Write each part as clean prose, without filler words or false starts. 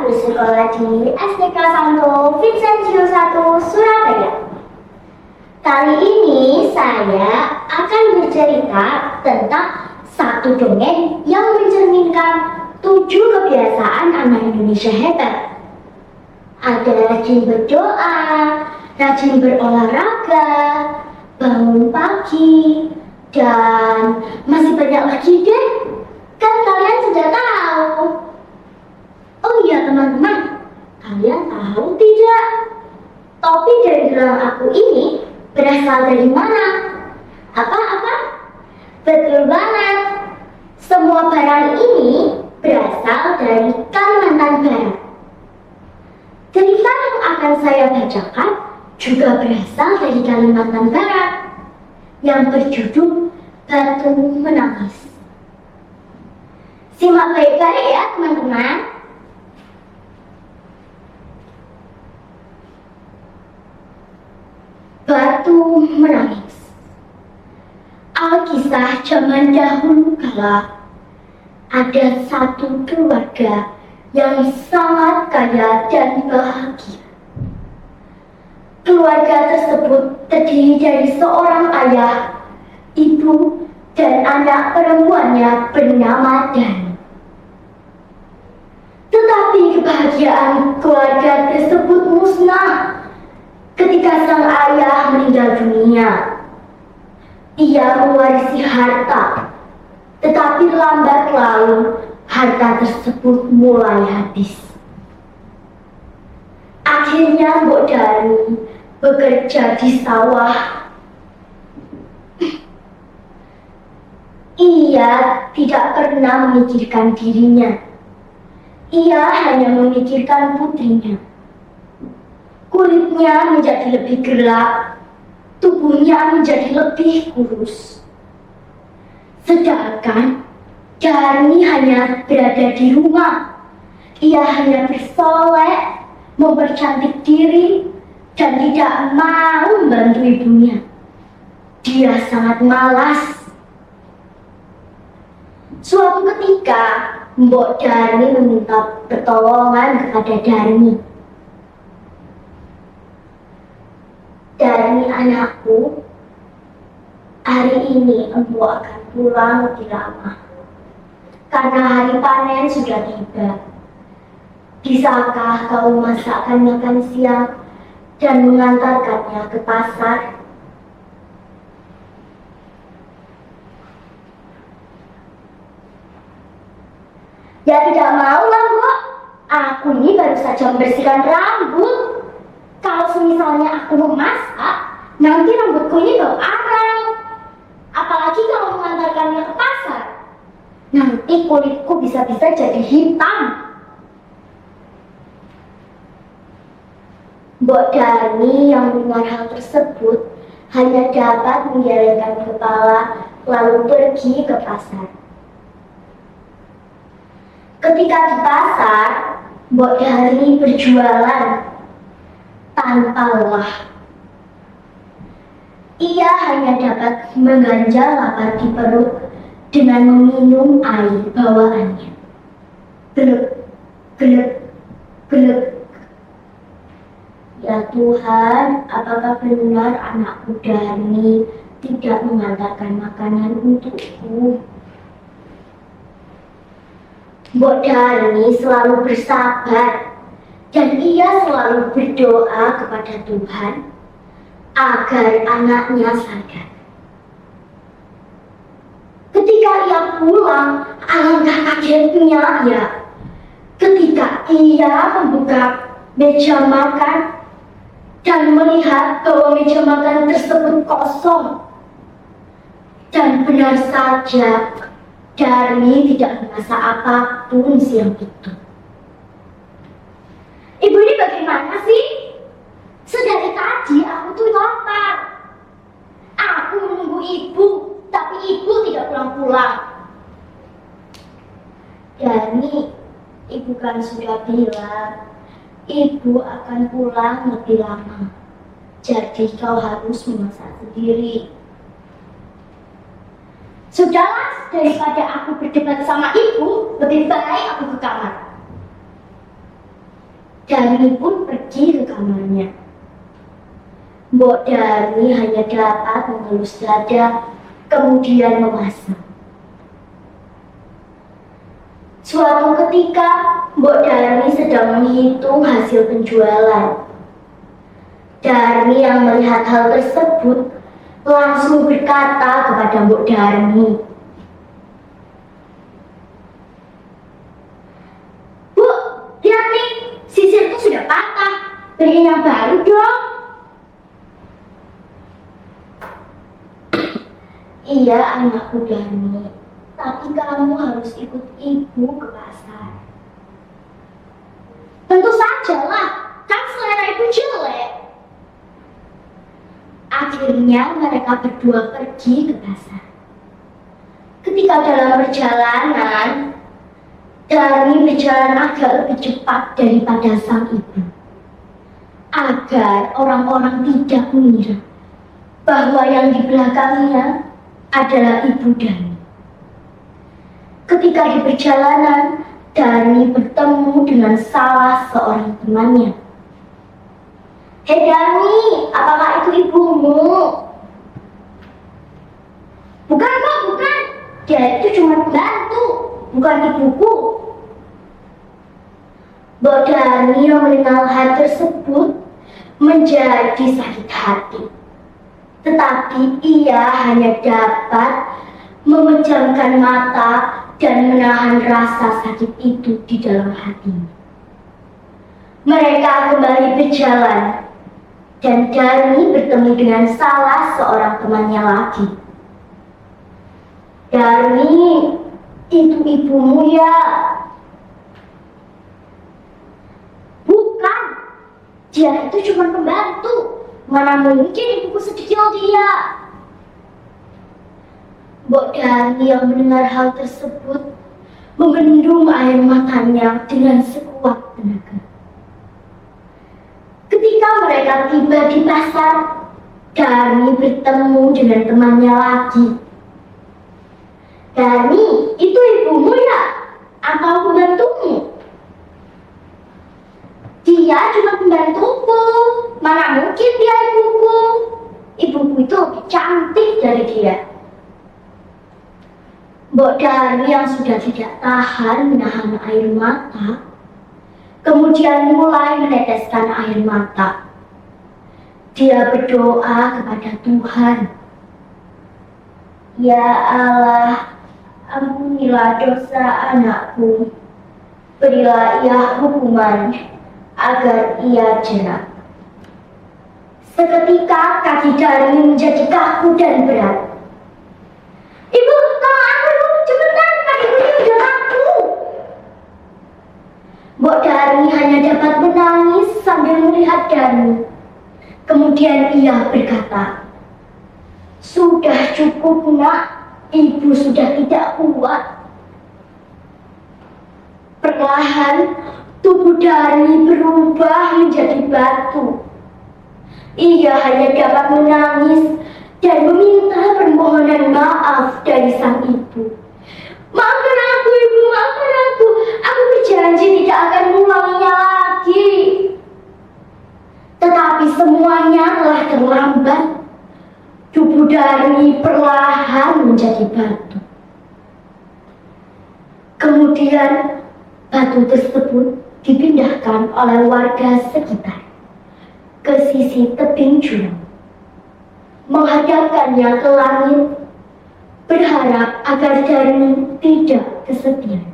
bersekolah di STK Santo Vincentius 1 Surabaya. Kali ini saya akan bercerita tentang satu dongeng yang mencerminkan 7 kebiasaan anak Indonesia hebat. Ada rajin berdoa, rajin berolahraga, bangun pagi, dan masih banyak lagi deh. Kan kalian sudah tahu. Oh iya teman-teman, kalian tahu tidak? Topi dari gelang aku ini berasal dari mana? Apa? Betul banget. Semua barang ini berasal dari Kalimantan Barat. Cerita yang akan saya bacakan juga berasal dari Kalimantan Barat yang berjudul Batu Menangis. Simak baik-baik ya teman-teman. Batu Menangis. Alkisah zaman dahulu kala, ada satu keluarga yang sangat kaya dan bahagia. Keluarga tersebut terdiri dari seorang ayah, ibu, dan anak perempuannya bernama Dani. Tetapi kebahagiaan keluarga tersebut musnah ketika sang ayah meninggal dunia. Ia mewarisi harta, tetapi lambat laun harta tersebut mulai habis. Akhirnya Mbok Dani bekerja di sawah. Ia tidak pernah memikirkan dirinya. Ia hanya memikirkan putrinya. Kulitnya menjadi lebih gelap, tubuhnya menjadi lebih kurus. Sedangkan Dani hanya berada di rumah. Ia hanya bersolek, mempercantik diri, dan tidak mau membantu ibunya. Dia sangat malas. Suatu ketika, Mbok Dani meminta pertolongan kepada Dani. Dani anakku, hari ini Empu akan pulang lebih lama karena hari panen sudah tiba. Bisakah kau memasakkan makan siang dan mengantarkannya ke pasar? Ya tidak mau lah, Mbok. Aku ini baru saja membersihkan rambut. Kalau misalnya aku memasak, nanti rambutku ini bau arang. Apalagi kalau mengantarkannya ke pasar, nanti kulitku bisa-bisa jadi hitam. Mbok Dani yang mendengar hal tersebut hanya dapat menggelengkan kepala lalu pergi ke pasar. Ketika di pasar, Mbok Dani berjualan tanpa lelah. Ia hanya dapat mengganjal lapar di perut dengan meminum air bawaannya. Gelek. Ya Tuhan, apakah benar anakku Dani tidak mengantarkan makanan untukku? Mbok Dani selalu bersabar dan ia selalu berdoa kepada Tuhan agar anaknya sadar. Ketika ia pulang, alangkah kagetnya ia ketika ia membuka meja makan dan melihat bahwa meja makan tersebut kosong. Dan benar saja, Dani tidak merasa apapun siang itu. Ibu ini bagaimana sih? Sedari tadi aku tuh lapar. Aku menunggu ibu, tapi ibu tidak pulang-pulang. Dani, ibu kan sudah bilang ibu akan pulang lebih lama. Jadi kau harus memasak sendiri. Sudahlah, daripada aku berdebat sama ibu, lebih baik aku ke kamar. Darmi pun pergi ke kamarnya. Mbok Darmi hanya dapat mengelus dada, kemudian memasak. Suatu ketika, Mbok Darmi sedang menghitung hasil penjualan. Darmi yang melihat hal tersebut langsung berkata kepada Mbok Darmi, "Bu, lihat nih, sisirku sudah patah. Beliin yang baru dong." "Iya, anakku Darmi, tapi kamu harus ikut ibu ke pasar." "Tentu saja lah, kan selera ibu jelek." Akhirnya mereka berdua pergi ke pasar. Ketika dalam perjalanan, Darmi berjalan agak lebih cepat daripada sang ibu, agar orang-orang tidak mengira bahwa yang di belakangnya adalah ibu Darmi. Ketika di perjalanan, Darmi bertemu dengan salah seorang temannya. "Hei Darmi, apakah itu ibumu?" "Bukan kok, bukan. Dia itu cuma pembantu, bukan ibuku." Mbok Darmi yang mendengar hal tersebut menjadi sakit hati. Tetapi ia hanya dapat memejamkan mata dan menahan rasa sakit itu di dalam hatinya. Mereka kembali berjalan, dan Darmi bertemu dengan salah seorang temannya lagi. "Darmi, itu ibumu ya?" "Bukan, dia itu cuma pembantu. Mana mungkin ibuku sekecil dia." Mbok Darmi yang mendengar hal tersebut membendung air matanya dengan sekuat tenaga. Ketika mereka tiba di pasar, Darmi bertemu dengan temannya lagi. "Darmi, itu ibumu ya? Atau pembantumu?" "Dia cuma pembantuku. Mana mungkin dia ibuku. Ibuku itu lebih cantik dari dia." Mbok Darmi yang sudah tidak tahan menahan air mata, kemudian mulai meneteskan air mata. Dia berdoa kepada Tuhan, "Ya Allah, ampunilah dosa anakku. Berilah ia hukuman agar ia jerah." Seketika kaki Darmi menjadi kaku dan berat. "Ibu, tolong aku, ibu, cepetan, kakiku ini udah kaku." Mbok Darmi hanya dapat menangis sambil melihat Darmi. Kemudian ia berkata, "Sudah cukup nak, ibu sudah tidak kuat." Perlahan tubuh Darmi berubah menjadi batu. Ia hanya dapat menangis dan meminta permohonan maaf dari sang ibu. "Maafkan aku ibu, maafkan aku. Aku berjanji tidak akan mengulanginya lagi." Tetapi semuanya telah terlambat. Tubuh Darmi perlahan menjadi batu. Kemudian batu tersebut dipindahkan oleh warga sekitar ke sisi tebing jurang, menghadapkannya ke langit, berharap agar Darmi tidak kesepian.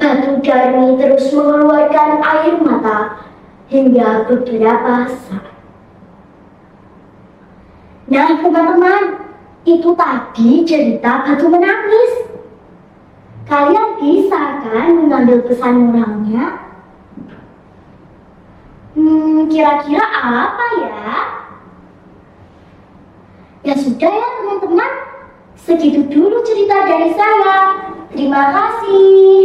Batu Darmi terus mengeluarkan air mata hingga beberapa saat. Nah teman-teman, itu tadi cerita batu menangis. Kalian bisa kan mengambil pesan moralnya? Kira-kira apa ya? Ya sudah ya teman-teman, segitu dulu cerita dari saya. Terima kasih.